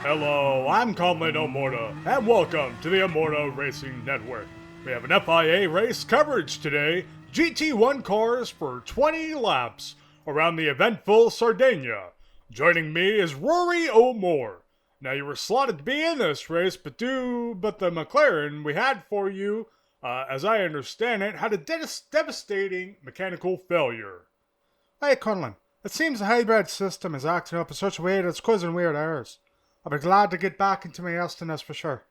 Hello, I'm Conlan Omorta, and welcome to the Omorta Racing Network. We have an FIA race coverage today, GT1 cars for 20 laps around the eventful Sardegna. Joining me is Ruari O'More. Now you were slotted to be in this race, but the McLaren we had for you, as I understand it, had a devastating mechanical failure. Hey Conlan, it seems the hybrid system is acting up in such a way that it's causing weird errors. I'll be glad to get back into my estimates for sure.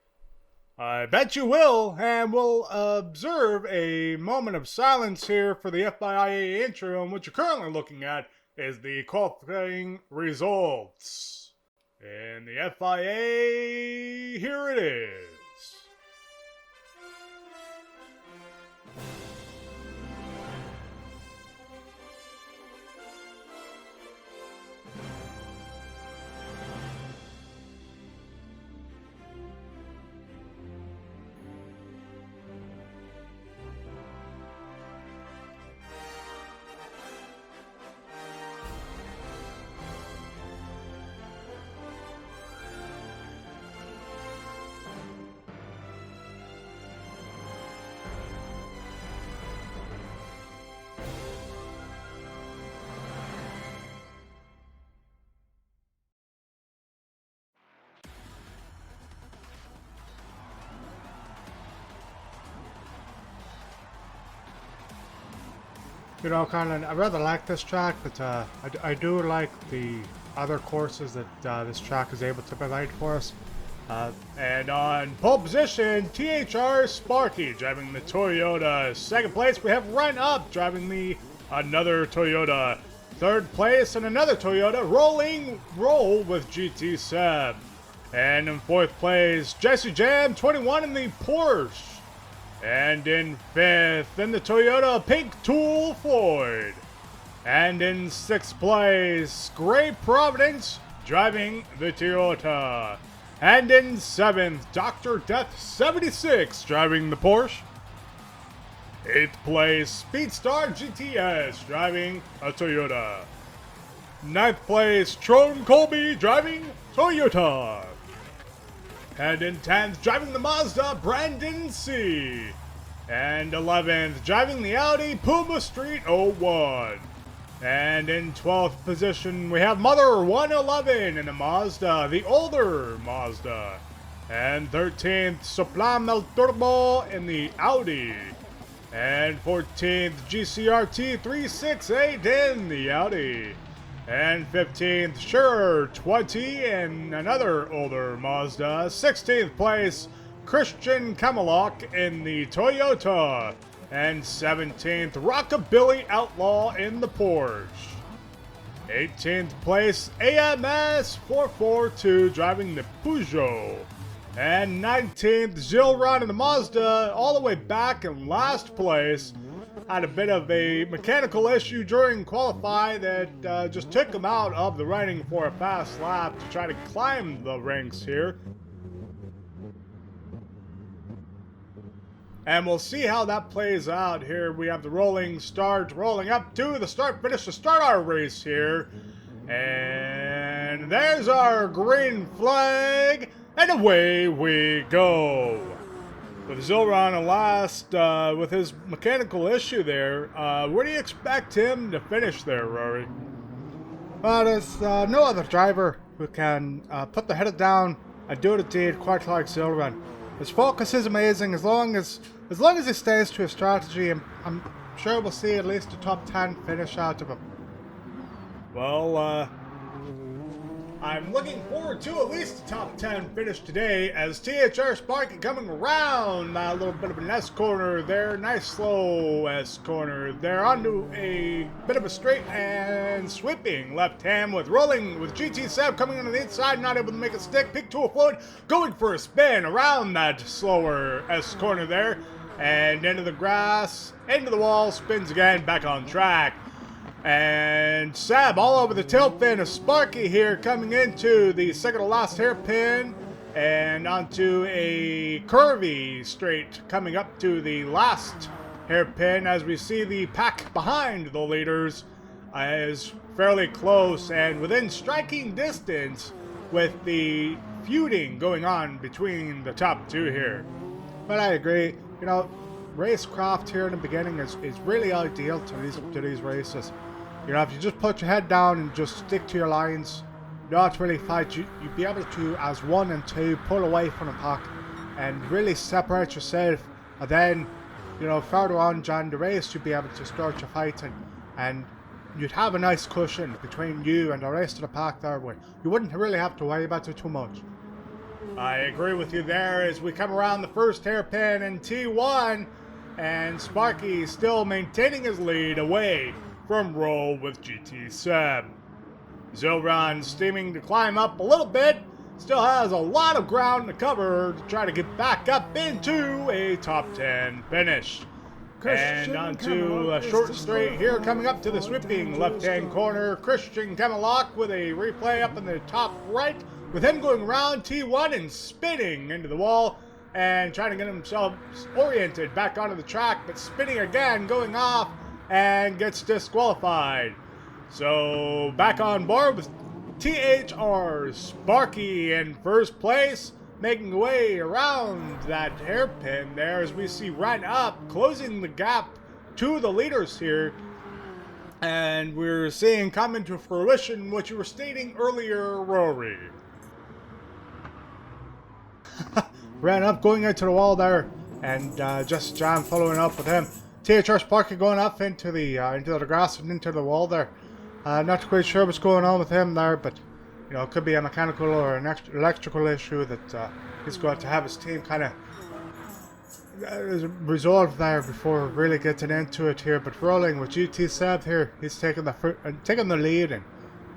I bet you will, and we'll observe a moment of silence here for the FIA intro, and what you're currently looking at is the qualifying results. And the FIA, here it is. You know, Conlan, I rather like this track, but I do like the other courses that this track is able to provide for us. And on pole position, THR Sparky driving the Toyota. Second place, we have Run Up driving another Toyota. Third place, and another Toyota. Roll with GT Seb. And in fourth place, Jesse Jam 21 in the Porsche. And in fifth, in the Toyota Pink Tool Floyd. And in sixth place, Gray Providence driving the Toyota. And in seventh, Dr. Death 76 driving the Porsche. Eighth place, Speedstar GTS driving a Toyota. Ninth place, Trone Colby driving Toyota. And in 10th, driving the Mazda, Brandon C. And 11th, driving the Audi, Puma Street 01. And in 12th position, we have Mother 111 in the Mazda, the older Mazda. And 13th, Soplam El Turbo in the Audi. And 14th, GCRT 368 in the Audi. And 15th, Sure 20 in another older Mazda. 16th place, Christian Kamalok in the Toyota. And 17th, Rockabilly Outlaw in the Porsche. 18th place, AMS 442 driving the Peugeot. And 19th, Zilron in the Mazda, all the way back in last place. Had a bit of a mechanical issue during qualify that just took him out of the running for a fast lap to try to climb the ranks here. And we'll see how that plays out here. We have the rolling start, rolling up to the start finish to start our race here. And there's our green flag, and away we go. With Zilron at last, with his mechanical issue there, where do you expect him to finish there, Rory? Well, there's no other driver who can put the head down and do the deed quite like Zilron. His focus is amazing. As long as he stays to his strategy, I'm sure we'll see at least a top 10 finish out of him. Well, I'm looking forward to at least a top 10 finish today as THR Sparky coming around a little bit of an S corner there. Nice slow S corner there onto a bit of a straight and sweeping left hand with rolling with GT Seb coming on the inside, not able to make a stick. Pick to a float, going for a spin around that slower S corner there. And into the grass, into the wall, spins again, back on track. And Sab all over the tail fin of Sparky here, coming into the second to last hairpin and onto a curvy straight coming up to the last hairpin as we see the pack behind the leaders is fairly close and within striking distance with the feuding going on between the top two here. But I agree. You know, racecraft here in the beginning is really ideal to these races. You know, if you just put your head down and just stick to your lines, not really fight, you'd be able to, as 1 and 2, pull away from the pack and really separate yourself. And then, you know, further on during the race, you'd be able to start your fighting, and you'd have a nice cushion between you and the rest of the pack there, where you wouldn't really have to worry about it too much. I agree with you there as we come around the first hairpin in T1, and Sparky still maintaining his lead away from Roll with GT Seb. Zilron steaming to climb up a little bit, still has a lot of ground to cover to try to get back up into a top 10 finish. And onto a short straight here, coming up to the sweeping left-hand corner. Christian Kemelok with a replay up in the top right, with him going around T1 and spinning into the wall and trying to get himself oriented back onto the track, but spinning again, going off, and gets disqualified. So back on board with THR Sparky in first place, making way around that hairpin there as we see right up, closing the gap to the leaders here. And we're seeing come into fruition what you were stating earlier, Ruari. Ran up, going into the wall there, and just Jam following up with him. THR Sparky going up into the grass and into the wall there. Not quite sure what's going on with him there, but you know, it could be a mechanical or an electrical issue that he's got to have his team kind of resolved there before really getting into it here. But rolling with GT Seb here, he's taking the lead, and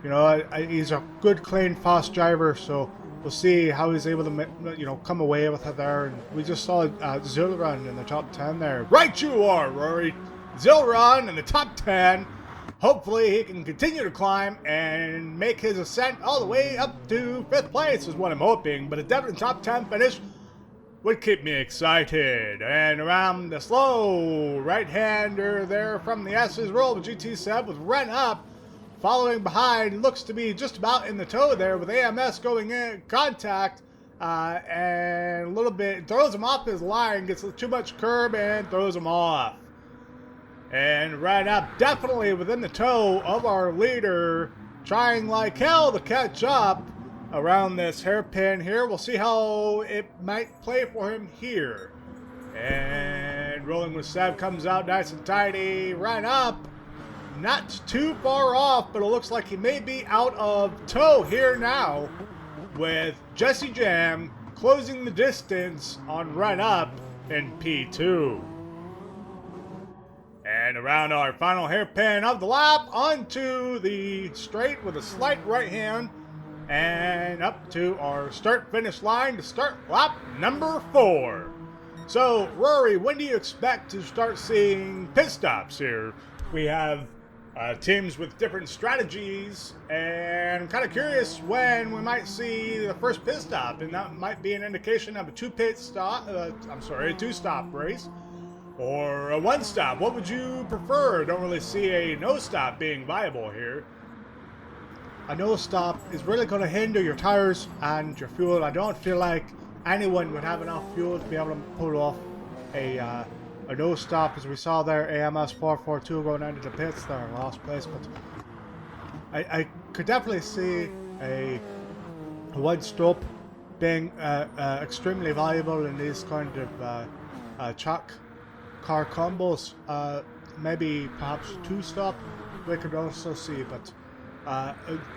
you know, he's a good, clean, fast driver. So we'll see how he's able to, you know, come away with it there. And we just saw Zilron in the top 10 there. Right you are, Rory. Zilron in the top 10. Hopefully he can continue to climb and make his ascent all the way up to 5th place is what I'm hoping. But a definite top 10 finish would keep me excited. And around the slow right-hander there from the S's, Roll with GT Seb with Ren up. Following behind, looks to be just about in the toe there with AMS going in contact. And a little bit, throws him off his line, gets too much curb and throws him off. And right up, definitely within the toe of our leader, trying like hell to catch up around this hairpin here. We'll see how it might play for him here. And Rolling with Seb comes out nice and tidy, right up. Not too far off, but it looks like he may be out of tow here now, with Jesse Jam closing the distance on Run Up in P2. And around our final hairpin of the lap, onto the straight with a slight right hand, and up to our start-finish line to start lap number 4. So, Rory, when do you expect to start seeing pit stops here? We have teams with different strategies, and I'm kind of curious when we might see the first pit stop, and that might be an indication of a two-stop race. Or a one-stop. What would you prefer? I don't really see a no-stop being viable here. A no-stop is really going to hinder your tires and your fuel. I don't feel like anyone would have enough fuel to be able to pull off a no-stop, as we saw there, AMS 442 going into the pits there in last place. But I could definitely see a one-stop being extremely valuable in these kind of track car combos. Maybe perhaps two-stop we could also see, but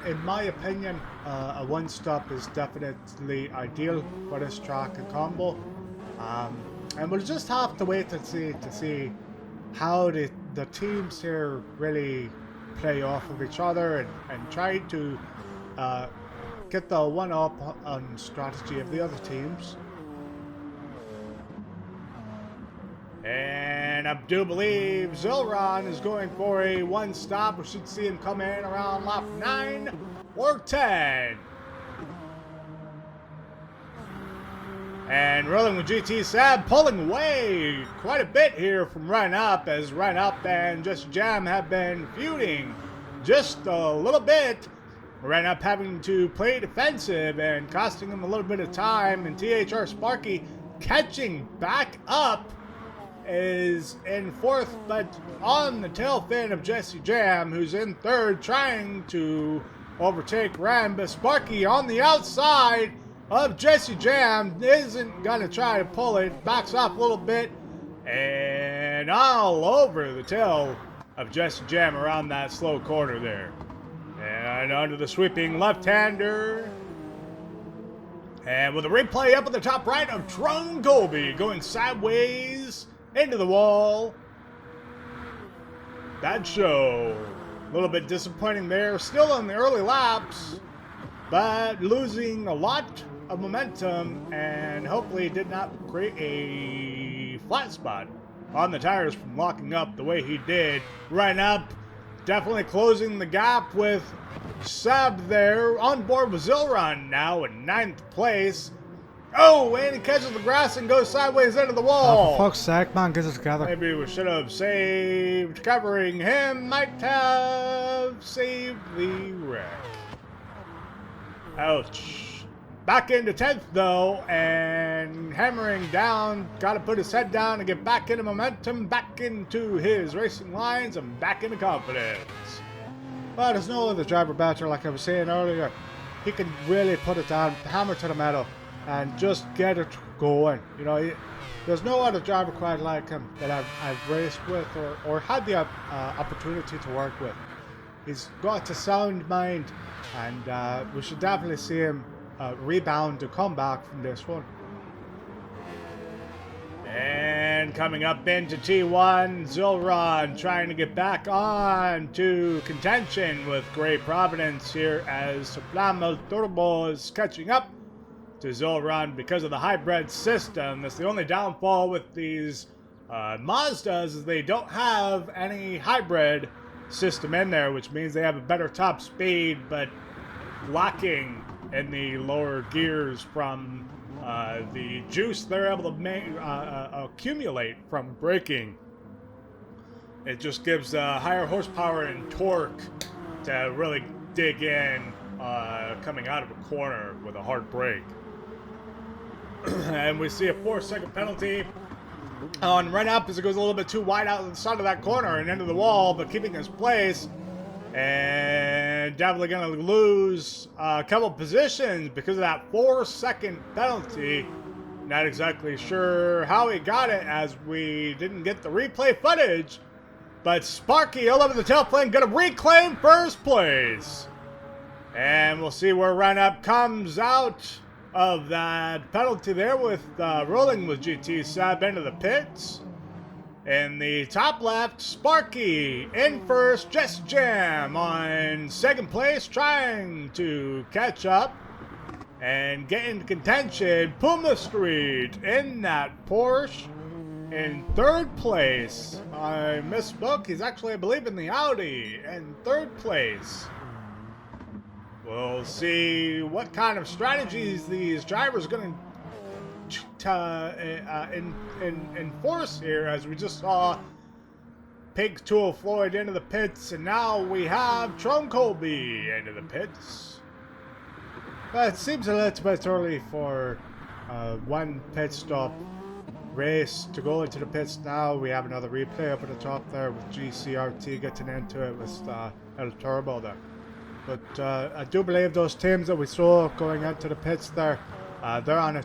in my opinion, a one-stop is definitely ideal for this track and combo. And we'll just have to wait and see how the teams here really play off of each other and try to get the one-up on strategy of the other teams. And I do believe Zilron is going for a one-stop. We should see him come in around lap 9 or 10. And Rolling with GT Seb pulling away quite a bit here from Run Up, as Run Up and Just Jam have been feuding just a little bit. ran up having to play defensive and costing him a little bit of time. And THR Sparky catching back up is in fourth, but on the tail fin of Jesse Jam, who's in third, trying to overtake Ram. But Sparky on the outside of Jesse Jam isn't going to try to pull it, backs off a little bit, and all over the tail of Jesse Jam around that slow corner there. And onto the sweeping left-hander. And with a replay up at the top right of Tron Colby going sideways into the wall. Bad show. A little bit disappointing there. Still in the early laps, but losing a lot of momentum and hopefully did not create a flat spot on the tires from locking up the way he did. Right up, definitely closing the gap with Seb there. On board with Zilron now in 9th place. Oh, and he catches the grass and goes sideways into the wall. For fuck's sake, man, get it together. Maybe we should have saved covering him. Might have saved the wreck. Ouch. Back into 10th, though, and hammering down. Got to put his head down and get back into momentum, back into his racing lines, and back into confidence. Well, there's no other driver better, like I was saying earlier. He can really put it down, hammer to the metal, and just get it going. You know, there's no other driver quite like him that I've raced with or had the opportunity to work with. He's got a sound mind, and we should definitely see him rebound to come back from this one. And coming up into T1, Zilron trying to get back on to contention with Gray Providence here as Flammel Turbo is catching up to Zilron because of the hybrid system. That's the only downfall with these Mazdas is they don't have any hybrid system in there, which means they have a better top speed, but lacking in the lower gears from the juice they're able to accumulate from braking. It just gives higher horsepower and torque to really dig in coming out of a corner with a hard brake. And we see a 4-second penalty on run up as it goes a little bit too wide out the side of that corner and into the wall, but keeping his place. And definitely going to lose a couple positions because of that 4-second penalty. Not exactly sure how he got it as we didn't get the replay footage. But Sparky all over the tailplane going to reclaim first place. And we'll see where run up comes out of that penalty there with rolling with GT Sab into the pits. In the top left, Sparky in first, Jess Jam on second place, trying to catch up and get into contention. Puma Street in that Porsche in third place. I misspoke, he's actually, I believe, in the Audi in third place. We'll see what kind of strategies these drivers are going to enforce here, as we just saw Pig Tool Floyd into the pits, and now we have Tron Colby into the pits. Well, it seems a little bit early for one pit stop race to go into the pits now. We have another replay up at the top there with GCRT getting into it with El Turbo there. But I do believe those teams that we saw going into the pits there, they're on a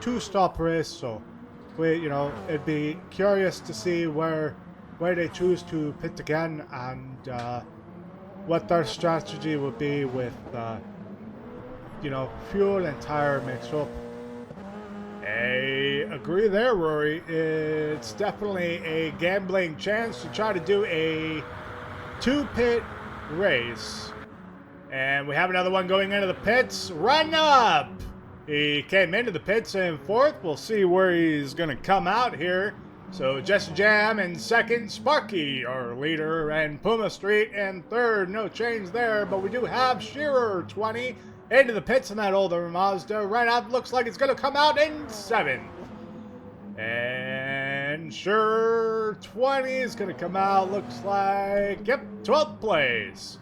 two-stop race, so it'd be curious to see where they choose to pit again and what their strategy would be with fuel and tire mix up. I agree there, Rory. It's definitely a gambling chance to try to do a two-pit race. And we have another one going into the pits. Run up! He came into the pits in fourth. We'll see where he's going to come out here. So Jesse Jam in second. Sparky, our leader, and Puma Street in third. No change there, but we do have Shearer 20 into the pits in that older Mazda. Right up, looks like it's going to come out in seventh. And Shearer 20 is going to come out, looks like, 12th place.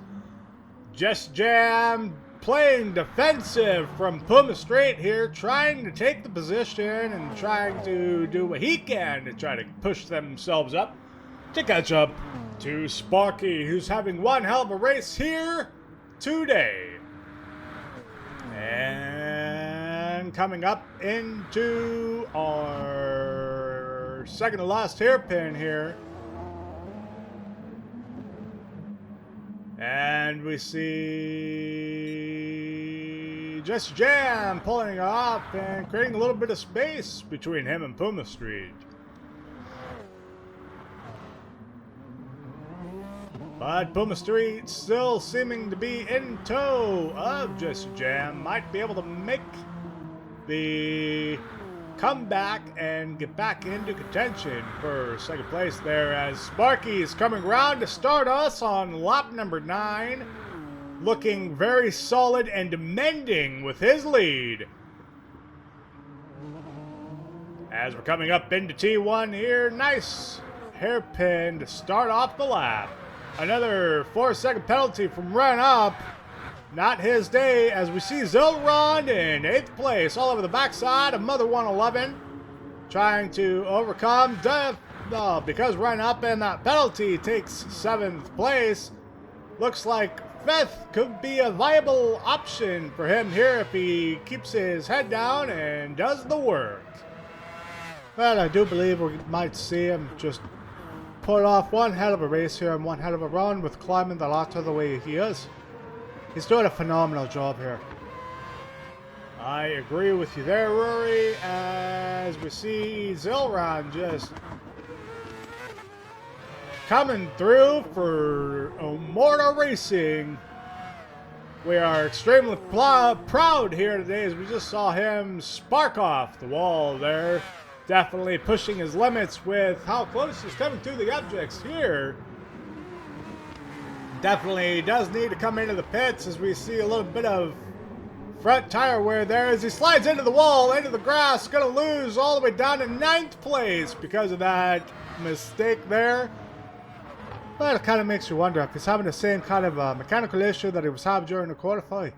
Just Jam playing defensive from Puma Straight here, trying to take the position and trying to do what he can to try to push themselves up to catch up to Sparky, who's having one hell of a race here today. And coming up into our second to last hairpin here. And we see Just Jam pulling up and creating a little bit of space between him and Puma Street. But Puma Street still seeming to be in tow of Just Jam. Might be able to make the comeback and get back into contention for second place there, as Sparky is coming around to start us on lap number 9. Looking very solid and demanding with his lead. As we're coming up into T1 here, nice hairpin to start off the lap. Another 4-second penalty from Run Up. Not his day, as we see Zilrond in 8th place, all over the backside of Mother 111. Trying to overcome because Run Up and that penalty takes 7th place. Looks like 5th could be a viable option for him here if he keeps his head down and does the work. Well, I do believe we might see him just pull off one hell of a race here and one hell of a run with climbing the ladder the way he is. He's doing a phenomenal job here. I agree with you there, Ruari, as we see Zilrond just coming through for Omorta Racing. We are extremely proud here today as we just saw him spark off the wall there. Definitely pushing his limits with how close he's coming to the objects here. Definitely does need to come into the pits as we see a little bit of front tire wear there as he slides into the wall, into the grass. Going to lose all the way down to 9th place because of that mistake there. Well, it kind of makes you wonder if he's having the same kind of mechanical issue that he was having during the qualifying.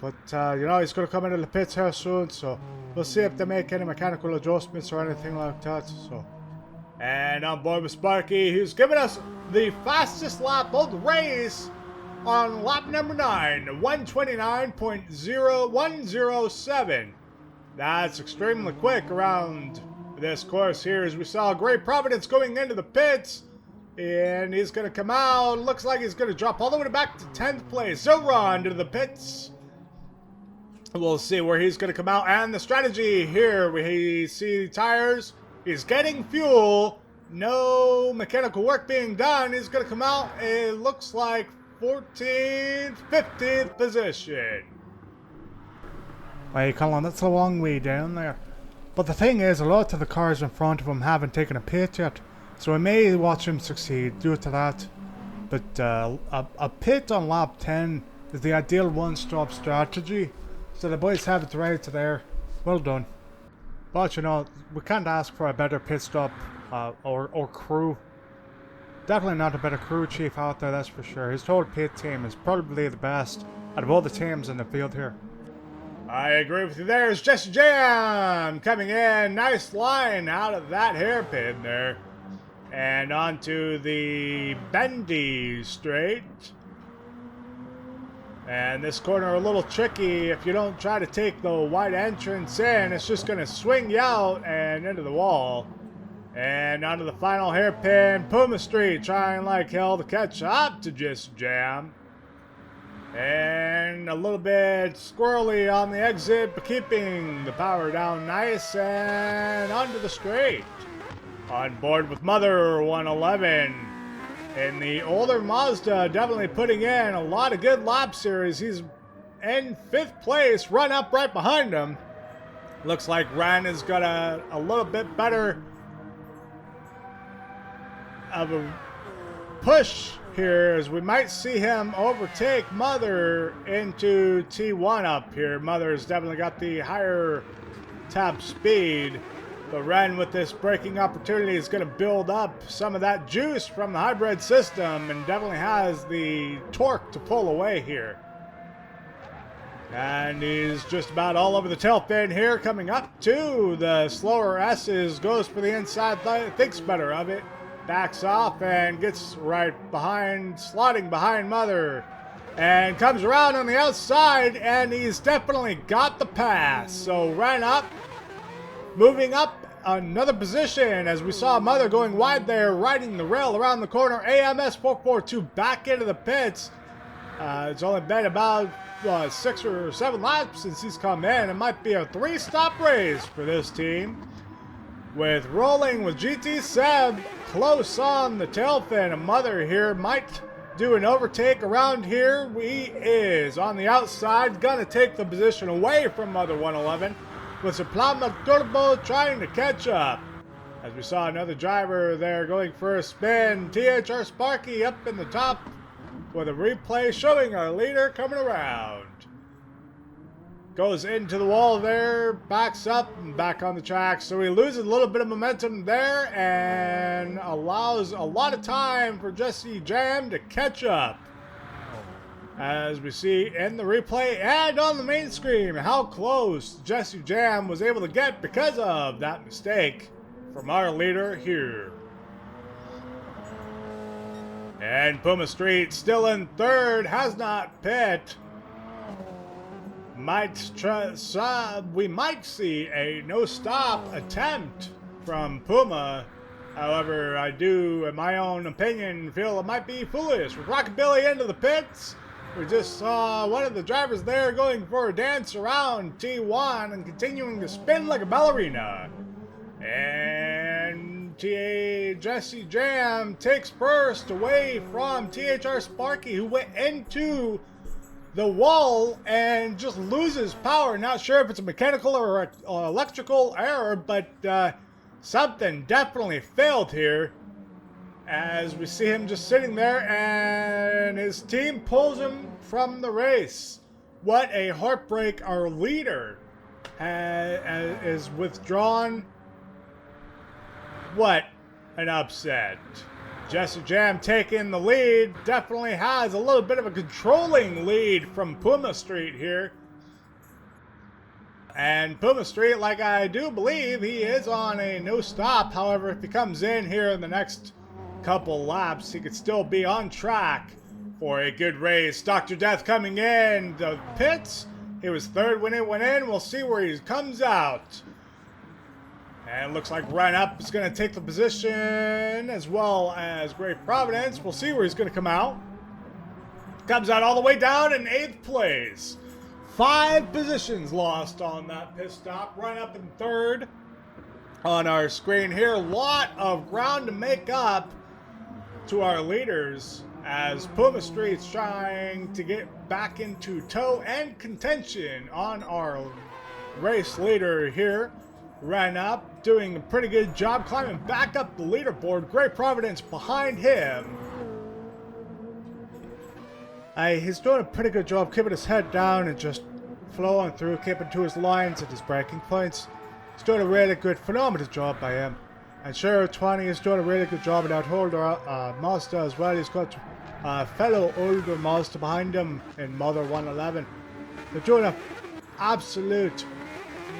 But, you know, he's going to come into the pits here soon, so we'll see if they make any mechanical adjustments or anything like that. So, and on board with Sparky, who's giving us the fastest lap of the race on lap number 9, 129.0107. That's extremely quick around this course here, as we saw Great Providence going into the pits. And he's going to come out. Looks like he's going to drop all the way back to 10th place. Zilrond to the pits. We'll see where he's going to come out. And the strategy here, we see tires. He's getting fuel. No mechanical work being done. He's going to come out. It looks like 14th, 15th position. Hey, Conlan, that's a long way down there. But the thing is, a lot of the cars in front of him haven't taken a pit yet. So we may watch him succeed due to that. But a pit on lap 10 is the ideal one-stop strategy. So the boys have it right there. Well done. But you know, we can't ask for a better pit stop or crew. Definitely not a better crew chief out there, that's for sure. His whole pit team is probably the best out of all the teams in the field here. I agree with you. There's Just Jam coming in. Nice line out of that hairpin there. And onto the bendy straight. And this corner a little tricky. If you don't try to take the wide entrance in, it's just going to swing you out and into the wall. And onto the final hairpin, Puma Street trying like hell to catch up to Just Jam. And a little bit squirrely on the exit, but keeping the power down nice and onto the straight. On board with Mother 111 in the older Mazda, definitely putting in a lot of good lap series. He's in 5th place, Run Up right behind him. Looks like Ran has got a little bit better of a push here, as we might see him overtake Mother into T1 up here. Mother's definitely got the higher top speed. But Ren, with this braking opportunity, is going to build up some of that juice from the hybrid system and definitely has the torque to pull away here. And he's just about all over the tail fin here, coming up to the slower S's, goes for the inside, thinks better of it, backs off and gets right behind, sliding behind Mother. And comes around on the outside, and he's definitely got the pass. So Ren up, moving up another position as we saw Mother going wide there, riding the rail around the corner. AMS 442 back into the pits. It's only been about 6 or 7 laps since he's come in. It might be a 3-stop race for this team. With rolling with GT Seb close on the tail fin, and Mother here might do an overtake around here. He is on the outside, gonna take the position away from Mother 111 with Suplama Turbo trying to catch up. As we saw another driver there going for a spin, THR Sparky up in the top with a replay showing our leader coming around. Goes into the wall there, backs up and back on the track. So he loses a little bit of momentum there and allows a lot of time for Jesse Jam to catch up. As we see in the replay and on the main screen how close Jesse Jam was able to get because of that mistake from our leader here. And Puma Street still in third, has not pit. We might see a no-stop attempt from Puma. However, I do, in my own opinion, feel it might be foolish. With Rockabilly into the pits, we just saw one of the drivers there going for a dance around T1 and continuing to spin like a ballerina. And Jesse Jam takes first away from THR Sparky, who went into the wall and just loses power. Not sure if it's a mechanical or electrical error, but something definitely failed here. As we see him just sitting there and his team pulls him from the race. What a heartbreak. Our leader is withdrawn. What an upset. Jesse Jam taking the lead, definitely has a little bit of a controlling lead from Puma Street here. And Puma Street, like I do believe, he is on a no stop. However, if he comes in here in the next couple laps, he could still be on track for a good race. Dr. Death coming in the pits. He was third when it went in. We'll see where he comes out. And it looks like Ryan Up is going to take the position, as well as Great Providence. We'll see where he's going to come out. Comes out all the way down in 8th place. 5 positions lost on that pit stop. Ryan Up in 3rd on our screen here. A lot of ground to make up to our leaders as Puma Street's trying to get back into tow and contention on our race leader here. Ran up, doing a pretty good job climbing back up the leaderboard. Great Providence behind him. He's doing a pretty good job keeping his head down and just flowing through, keeping to his lines and his braking points. He's doing a really good, phenomenal job by him. And Sheriff 20 is doing a really good job in that older Mazda as well. He's got a fellow older Mazda behind him in Mother 111. They're doing an absolute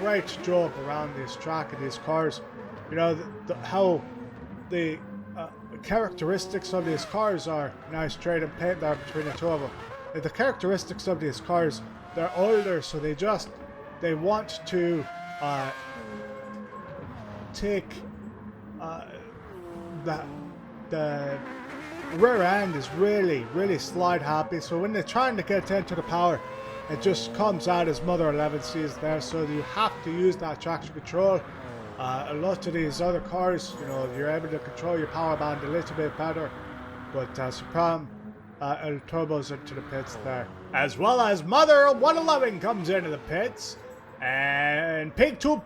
great job around this track and these cars. You know, how the characteristics of these cars are. Nice trade and paint there between the two of them. The characteristics of these cars, they're older, so they want to take the rear end is really slide happy, so when they're trying to get into the power, it just comes out as Mother 11 sees there, so you have to use that traction control. A lot of these other cars, you know, you're able to control your power band a little bit better, but Supreme El Turbo's into the pits there. As well as Mother 111 comes into the pits, and Pink Tool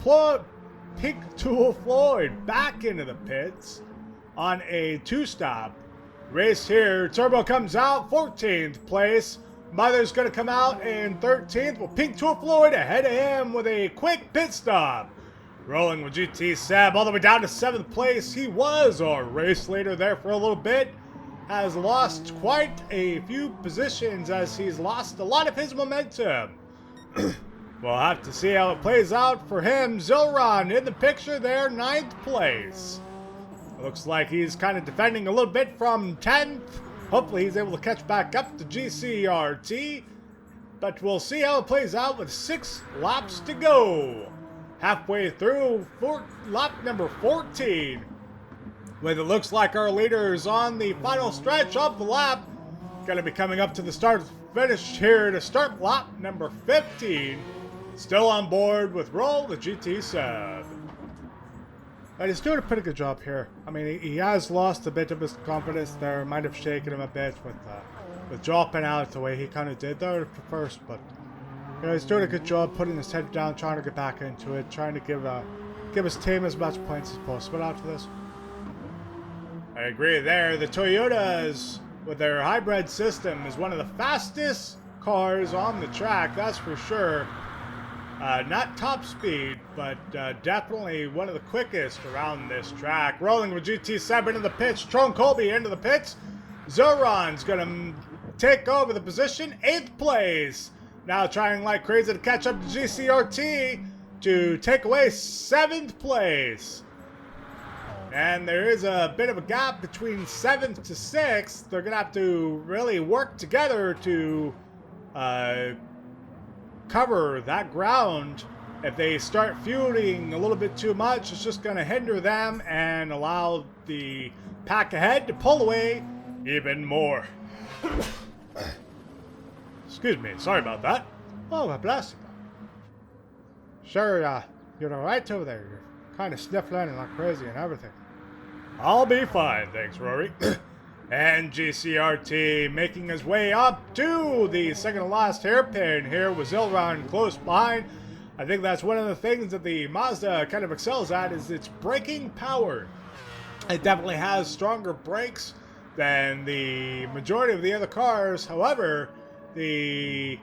Floyd back into the pits on a 2-stop race here. Turbo comes out 14th place. Mother's going to come out in 13th with Pink Tool Floyd ahead of him with a quick pit stop. Rolling with GT Seb all the way down to 7th place. He was our race leader there for a little bit. Has lost quite a few positions as he's lost a lot of his momentum. We'll have to see how it plays out for him. Zilron in the picture there, 9th place. Looks like he's kind of defending a little bit from 10th. Hopefully he's able to catch back up to GCRT. But we'll see how it plays out with 6 laps to go. Halfway through lap number 14. When it looks like our leader's on the final stretch of the lap. Gonna be coming up to the start finish here to start lap number 15. Still on board with Roll the GT Seb. But he's doing a pretty good job here. I mean, he has lost a bit of his confidence there. Might have shaken him a bit with dropping out the way he kind of did there at first. But you know, he's doing a good job putting his head down, trying to get back into it, trying to give his team as much points as possible after this. I agree there. The Toyotas, with their hybrid system, is one of the fastest cars on the track, that's for sure. Not top speed, but definitely one of the quickest around this track. Rolling with GT7 into the pits. Tron Colby into the pits. Zoran's going to take over the position. 8th place. Now trying like crazy to catch up to GCRT to take away 7th place. And there is a bit of a gap between 7th to 6th. They're going to have to really work together to cover that ground. If they start feuding a little bit too much, it's just going to hinder them and allow the pack ahead to pull away even more. Excuse me, sorry about that. Oh, bless you. Sure, you're alright over there. You're kind of sniffling and like crazy and everything. I'll be fine, thanks, Ruari. And GCRT making his way up to the second to last hairpin here with Zilron close behind. I think that's one of the things that the Mazda kind of excels at is its braking power. It definitely has stronger brakes than the majority of the other cars. However, the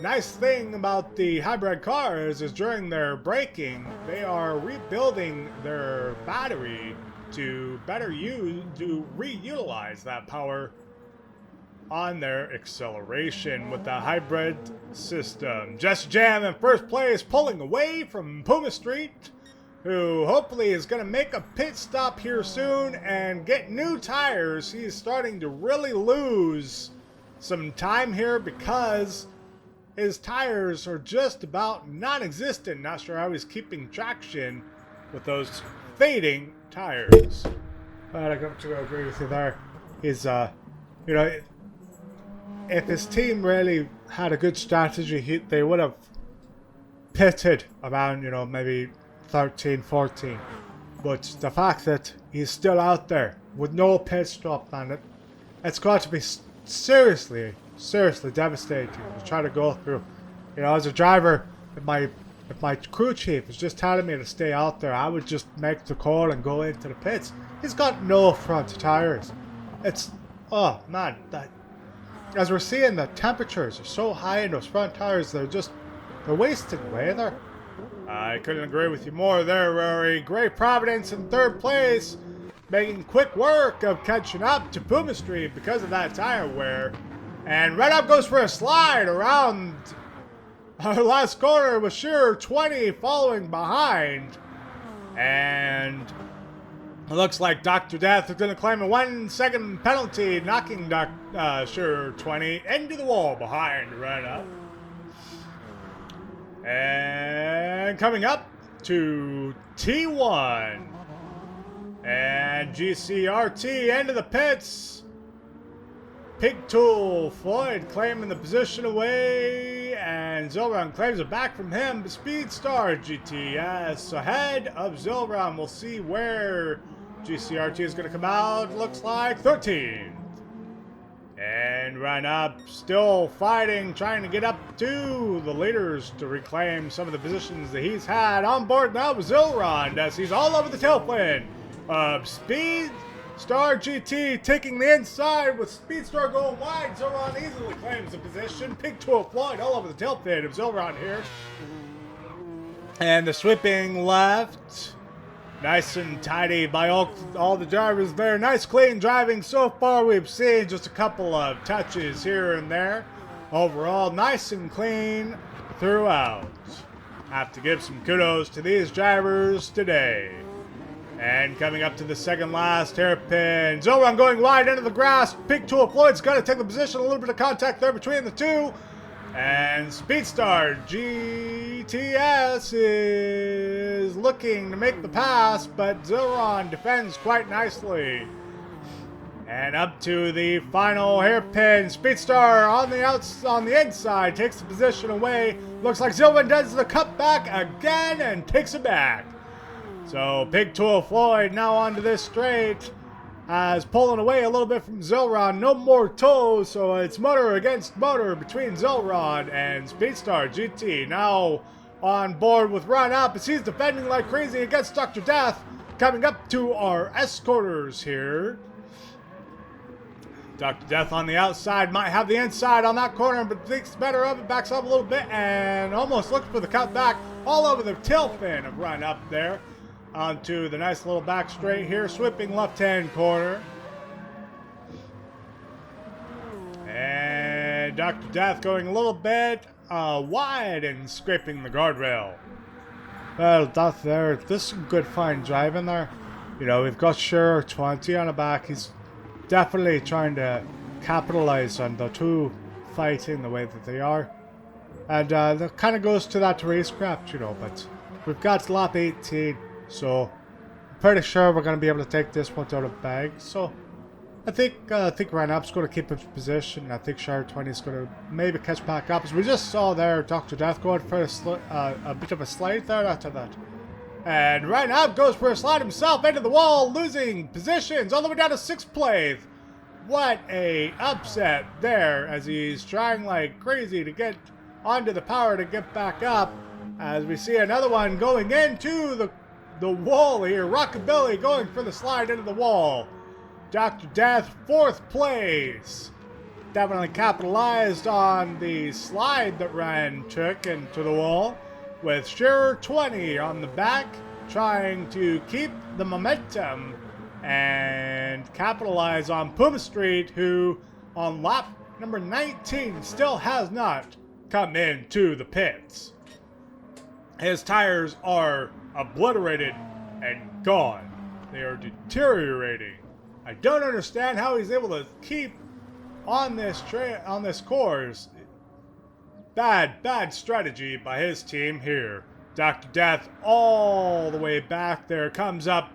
nice thing about the hybrid cars is during their braking, they are rebuilding their battery to reutilize that power on their acceleration with the hybrid system. Jesse Jam in first place, pulling away from Puma Street, who hopefully is going to make a pit stop here soon and get new tires. He's starting to really lose some time here because his tires are just about non-existent. Not sure how he's keeping traction with those fading tires. But I got to agree with you there. He's, you know, if his team really had a good strategy, they would have pitted around, you know, maybe 13, 14. But the fact that he's still out there with no pit stop, man, it's got to be seriously devastating to try to go through. You know, as a driver, if my crew chief is just telling me to stay out there, I would just make the call and go into the pits. He's got no front tires. It's, oh man, as we're seeing, the temperatures are so high in those front tires, they're wasting away there. I couldn't agree with you more there, Ruari. Great Providence in third place, making quick work of catching up to Puma Street because of that tire wear. And Red Up goes for a slide around our last corner with Shearer 20 following behind. And it looks like Dr. Death is going to claim a 1 second penalty, knocking Shearer 20 into the wall behind Red Up. And coming up to T1. And GCRT into the pits. Pig Tool, Floyd claiming the position away, and Zilron claims it back from him. Speedstar GTS ahead of Zilron. We'll see where GCRT is going to come out. Looks like 13th. And Run Up still fighting, trying to get up to the leaders to reclaim some of the positions that he's had. On board now with Zilron as he's all over the tailplane of Speedstar GT taking the inside with Speedstar going wide. Zilron easily claims the position. Pig Tool Floyd all over the tailplane of Zilron here. And the sweeping left. Nice and tidy by all the drivers there. Nice clean driving so far. We've seen just a couple of touches here and there. Overall, nice and clean throughout. Have to give some kudos to these drivers today. And coming up to the second last hairpin. Zilron going wide into the grass. Big Tool Floyd's got to take the position. A little bit of contact there between the two. And Speedstar GTS is looking to make the pass, but Zilron defends quite nicely. And up to the final hairpin. Speedstar on the inside takes the position away. Looks like Zilron does the cutback again and takes it back. So Big Tool Floyd now onto this straight. As pulling away a little bit from Zilron. No more toes, so it's motor against motor between Zilron and Speedstar GT. Now on board with Run Up as he's defending like crazy against Dr. Death. Coming up to our escorters here. Dr. Death on the outside, might have the inside on that corner, but thinks better of it, backs up a little bit, and almost looks for the cut back all over the tail fin of Run Up there. Onto the nice little back straight here, sweeping left-hand corner. And Dr. Death going a little bit wide and scraping the guardrail. Well, Death there, this is some good fine driving there. You know, we've got Sure 20 on the back. He's definitely trying to capitalize on the two fighting the way that they are. And that kind of goes to that racecraft, you know, but we've got lap 18. So, I'm pretty sure we're going to be able to take this one out of the bag. So, I think Run Up's going to keep his position. I think Shire 20 is going to maybe catch back up. As we just saw there, Dr. Death going for a bit of a slide there after that. And Run Up goes for a slide himself into the wall, losing positions all the way down to 6th place. What a upset there as he's trying like crazy to get onto the power to get back up. As we see another one going into the wall here. Rockabilly going for the slide into the wall. Dr. Death, 4th place. Definitely capitalized on the slide that Ryan took into the wall. With Shearer 20 on the back, trying to keep the momentum and capitalize on Puma Street, who on lap number 19 still has not come into the pits. His tires are obliterated and gone. They are deteriorating. I don't understand how he's able to keep on this course. Bad strategy by his team here. Dr. Death all the way back there comes up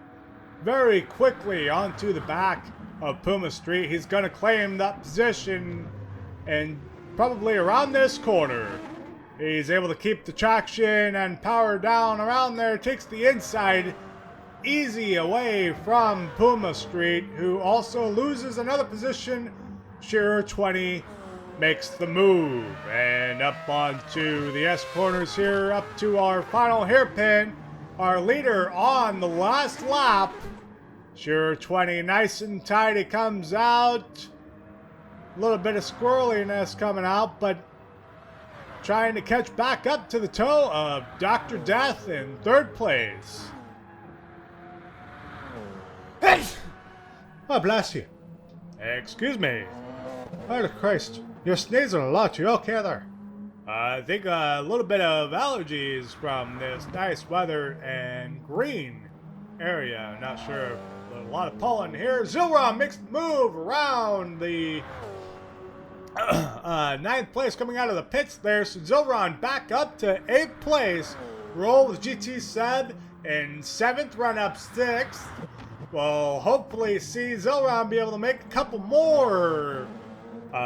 very quickly onto the back of Puma Street. He's going to claim that position and probably around this corner. He's able to keep the traction and power down around there. Takes the inside easy away from Puma Street, who also loses another position. Shearer 20 makes the move. And up onto the S corners here, up to our final hairpin. Our leader on the last lap. Shearer 20 nice and tidy comes out. A little bit of squirreliness coming out, but trying to catch back up to the toe of Dr. Death in 3rd place. Oh, bless you. Excuse me. Holy Christ. You're sneezing a lot. You okay there? I think a little bit of allergies from this nice weather and green area. I'm not sure. A lot of pollen here. Zilron makes the move around the 9th place coming out of the pits there. So Zilron back up to 8th place. Roll with GT Seb in 7th, Run Up 6th. We'll hopefully see Zilron be able to make a couple more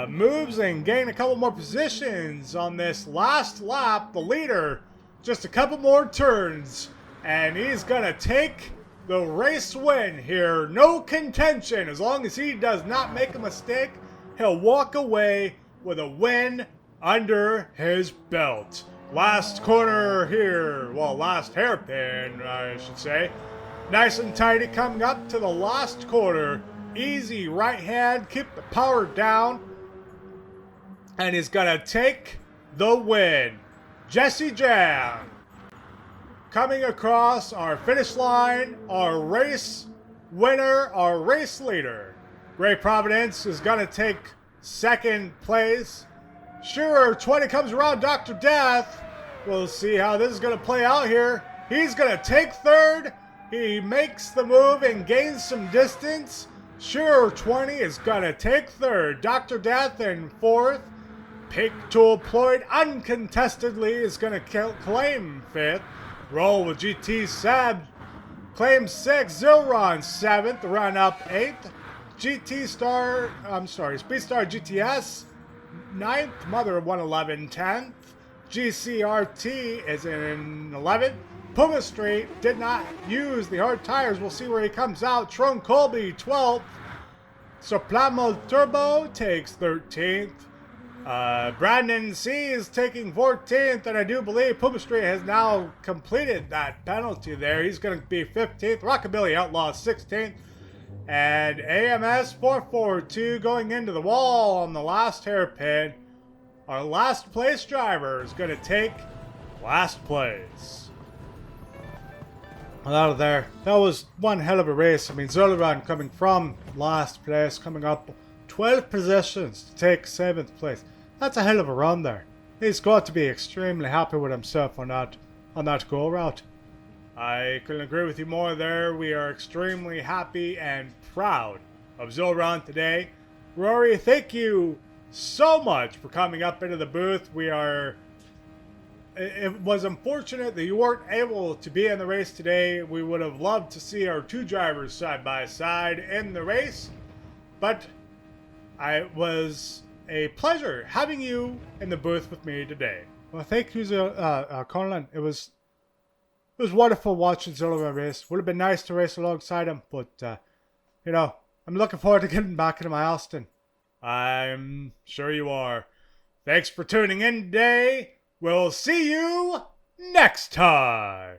moves and gain a couple more positions on this last lap. The leader, just a couple more turns, and he's going to take the race win here. No contention. As long as he does not make a mistake, he'll walk away with a win under his belt. Last corner here. Well, last hairpin, I should say. Nice and tidy coming up to the last corner. Easy right hand. Keep the power down. And he's going to take the win. Jesse Jam. coming across our finish line, our race winner, our race leader. Great Providence is going to take second place. Sure, 20 comes around Dr. Death. We'll see how this is going to play out here. He's going to take third. He makes the move and gains some distance. Sure, 20 is going to take third. Dr. Death in fourth. Pick Tool Ployd uncontestedly is going to claim fifth. Roll with GT Seb claims sixth. Zilron seventh. Run up eighth. Speed Star GTS ninth. Mother of 111 10th. GCRT is in 11th. Puma Street did not use the hard tires. We'll see where he comes out. Tron Colby 12th. Soplamo Turbo takes 13th. Brandon C is taking 14th, and I do believe Puma Street has now completed that penalty there. He's going to be 15th. Rockabilly Outlaw 16th. And AMS 442 going into the wall on the last hairpin. Our last place driver is going to take last place. Out of there. That was one hell of a race. I mean, Zolleran coming from last place, coming up 12 positions to take 7th place. That's a hell of a run there. He's got to be extremely happy with himself on that go route. I couldn't agree with you more there. We are extremely happy and proud of Zolleran today. Ruari, thank you so much for coming up into the booth. It was unfortunate that you weren't able to be in the race today. We would have loved to see our two drivers side by side in the race, but it was a pleasure having you in the booth with me today. Well, thank you, Conlan. It was wonderful watching Zolleran race. Would have been nice to race alongside him, but I'm looking forward to getting back into my Austin. I'm sure you are. Thanks for tuning in today. We'll see you next time.